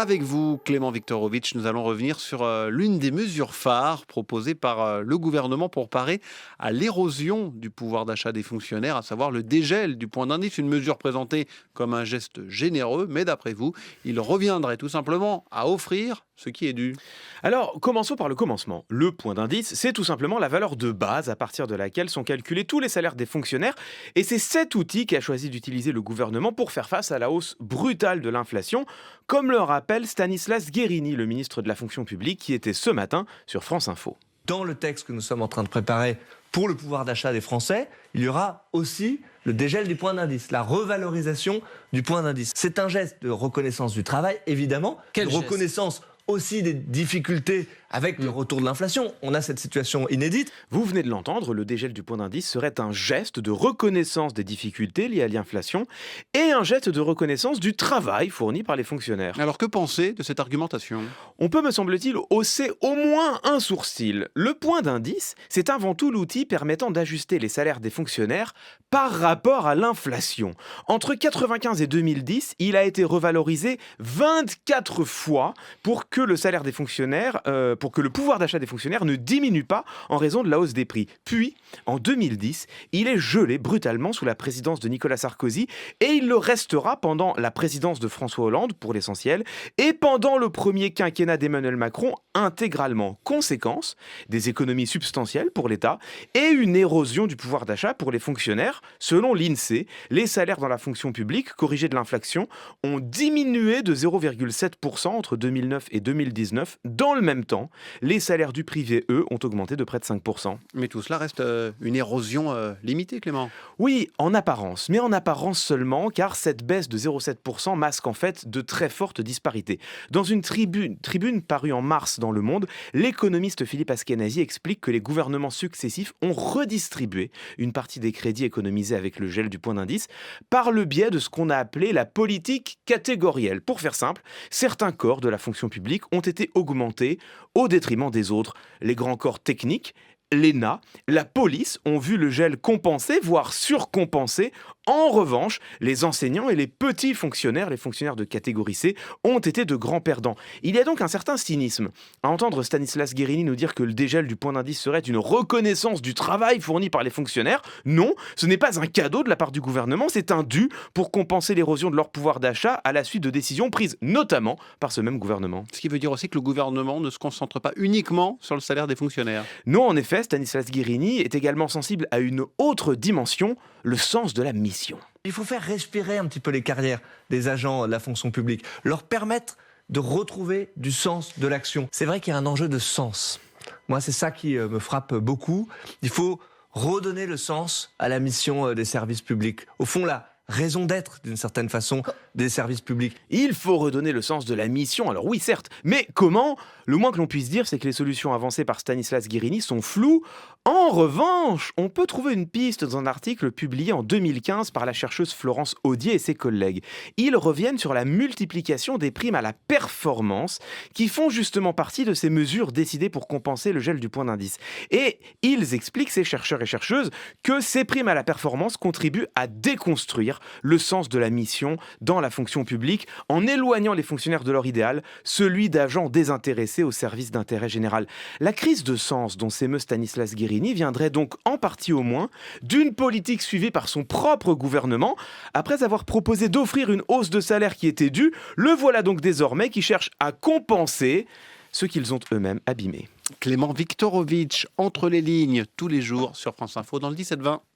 Avec vous, Clément Viktorovitch, nous allons revenir sur l'une des mesures phares proposées par le gouvernement pour parer à l'érosion du pouvoir d'achat des fonctionnaires, à savoir le dégel du point d'indice, une mesure présentée comme un geste généreux, mais d'après vous, il reviendrait tout simplement à offrir ce qui est dû. Alors, commençons par le commencement. Le point d'indice, c'est tout simplement la valeur de base à partir de laquelle sont calculés tous les salaires des fonctionnaires, et c'est cet outil qu'a choisi d'utiliser le gouvernement pour faire face à la hausse brutale de l'inflation, comme le rappelle Stanislas Guerini, le ministre de la fonction publique, qui était ce matin sur France Info. Dans le texte que nous sommes en train de préparer pour le pouvoir d'achat des Français, il y aura aussi le dégel du point d'indice, la revalorisation du point d'indice. C'est un geste de reconnaissance du travail, évidemment, de reconnaissance aussi des difficultés avec le retour de l'inflation. On a cette situation inédite. Vous venez de l'entendre, le dégel du point d'indice serait un geste de reconnaissance des difficultés liées à l'inflation et un geste de reconnaissance du travail fourni par les fonctionnaires. Alors que penser de cette argumentation ? On peut, me semble-t-il, hausser au moins un sourcil. Le point d'indice, c'est avant tout l'outil permettant d'ajuster les salaires des fonctionnaires par rapport à l'inflation. Entre 1995 et 2010, il a été revalorisé 24 fois pour que le salaire des fonctionnaires, pour que le pouvoir d'achat des fonctionnaires ne diminue pas en raison de la hausse des prix. Puis, en 2010, il est gelé brutalement sous la présidence de Nicolas Sarkozy et il le restera pendant la présidence de François Hollande, pour l'essentiel, et pendant le premier quinquennat d'Emmanuel Macron, intégralement. Conséquence, des économies substantielles pour l'État et une érosion du pouvoir d'achat pour les fonctionnaires. Selon l'INSEE, les salaires dans la fonction publique, corrigés de l'inflation, ont diminué de 0,7% entre 2009 et 2019. Dans le même temps, les salaires du privé, eux, ont augmenté de près de 5%. Mais tout cela reste une érosion limitée, Clément. Oui, en apparence, mais en apparence seulement, car cette baisse de 0,7% masque en fait de très fortes disparités. Dans une tribune parue en mars dans Le Monde, l'économiste Philippe Askenazi explique que les gouvernements successifs ont redistribué une partie des crédits économisés avec le gel du point d'indice par le biais de ce qu'on a appelé la politique catégorielle. Pour faire simple, certains corps de la fonction publique ont été augmentés au détriment des autres. Les grands corps techniques, l'ENA, la police ont vu le gel compensé, voire surcompensé. En revanche, les enseignants et les petits fonctionnaires, les fonctionnaires de catégorie C, ont été de grands perdants. Il y a donc un certain cynisme à entendre Stanislas Guerini nous dire que le dégel du point d'indice serait une reconnaissance du travail fourni par les fonctionnaires. Non, ce n'est pas un cadeau de la part du gouvernement, c'est un dû pour compenser l'érosion de leur pouvoir d'achat à la suite de décisions prises notamment par ce même gouvernement. Ce qui veut dire aussi que le gouvernement ne se concentre pas uniquement sur le salaire des fonctionnaires. Non, en effet, Stanislas Guerini est également sensible à une autre dimension, le sens de la mission. Il faut faire respirer un petit peu les carrières des agents de la fonction publique, leur permettre de retrouver du sens de l'action. C'est vrai qu'il y a un enjeu de sens. Moi, c'est ça qui me frappe beaucoup. Il faut redonner le sens à la mission des services publics. Au fond, la raison d'être, d'une certaine façon, des services publics. Il faut redonner le sens de la mission, alors oui certes, mais comment ? Le moins que l'on puisse dire, c'est que les solutions avancées par Stanislas Guerini sont floues. En revanche, on peut trouver une piste dans un article publié en 2015 par la chercheuse Florence Audier et ses collègues. Ils reviennent sur la multiplication des primes à la performance qui font justement partie de ces mesures décidées pour compenser le gel du point d'indice. Et ils expliquent, ces chercheurs et chercheuses, que ces primes à la performance contribuent à déconstruire le sens de la mission dans la fonction publique en éloignant les fonctionnaires de leur idéal, celui d'agents désintéressés au service d'intérêt général. La crise de sens dont s'émeut Stanislas Guerini viendrait donc en partie au moins d'une politique suivie par son propre gouvernement. Après avoir proposé d'offrir une hausse de salaire qui était due, le voilà donc désormais qui cherche à compenser ce qu'ils ont eux-mêmes abîmé. Clément Viktorovitch, entre les lignes, tous les jours sur France Info dans le 17-20.